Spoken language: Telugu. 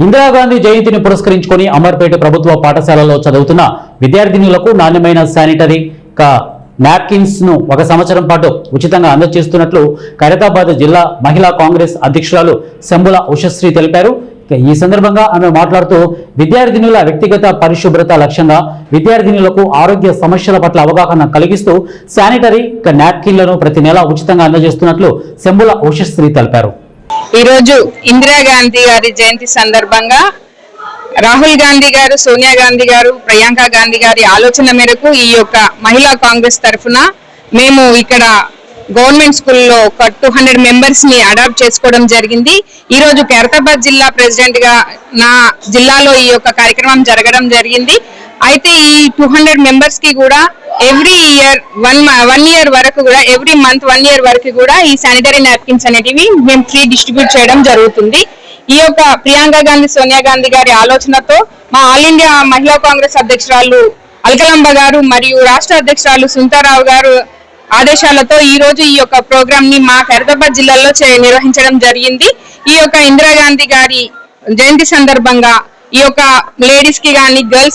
ఇందిరాగాంధీ జయంతిని పురస్కరించుకొని అమర్పేట ప్రభుత్వ పాఠశాలలో చదువుతున్న విద్యార్థినులకు నాణ్యమైన శానిటరీ నాప్కిన్స్ ను 1 సంవత్సరం పాటు ఉచితంగా అందజేస్తున్నట్లు ఖైరతాబాద్ జిల్లా మహిళా కాంగ్రెస్ అధ్యక్షురాలు శంబుల ఉషశ్రీ తెలిపారు. ఈ సందర్భంగా ఆమె మాట్లాడుతూ విద్యార్థినుల వ్యక్తిగత పరిశుభ్రత లక్ష్యంగా విద్యార్థినులకు ఆరోగ్య సమస్యల పట్ల అవగాహన కలిగిస్తూ శానిటరీ నాప్కిన్లను ప్రతి నెల ఉచితంగా అందజేస్తున్నట్లు శంబుల ఉషశ్రీ తెలిపారు. ఈ రోజు ఇందిరాగాంధీ గారి జయంతి సందర్భంగా రాహుల్ గాంధీ గారు, సోనియా గాంధీ గారు, ప్రియాంక గాంధీ గారి ఆలోచన మేరకు ఈ యొక్క మహిళా కాంగ్రెస్ తరఫున మేము ఇక్కడ గవర్నమెంట్ స్కూల్లో ఒక 200 మెంబర్స్ ని అడాప్ట్ చేసుకోవడం జరిగింది. ఈ రోజు ఖైరతాబాద్ జిల్లా ప్రెసిడెంట్ గా నా జిల్లాలో ఈ యొక్క కార్యక్రమం జరగడం జరిగింది. అయితే ఈ 200 మెంబర్స్ కి కూడా ఎవ్రీ ఇయర్ వన్ ఇయర్ వరకు కూడా ఎవ్రీ మంత్ 1 ఇయర్ వరకు కూడా ఈ శానిటరీ నాప్కిన్స్ అనేటివి మేము ఫ్రీ డిస్ట్రిబ్యూట్ చేయడం జరుగుతుంది. ఈ యొక్క ప్రియాంక గాంధీ, సోనియా గాంధీ గారి ఆలోచనతో మా ఆల్ ఇండియా మహిళా కాంగ్రెస్ అధ్యక్షురాలు అల్కలంబ గారు మరియు రాష్ట్ర అధ్యక్షురాలు సుంతారావు గారు ఆదేశాలతో ఈ రోజు ఈ యొక్క ప్రోగ్రామ్ ని మా ఖైరతాబాద్ జిల్లాలో నిర్వహించడం జరిగింది. ఈ యొక్క ఇందిరాగాంధీ గారి జయంతి సందర్భంగా ఈ యొక్క లేడీస్ కి కానీ, గర్ల్స్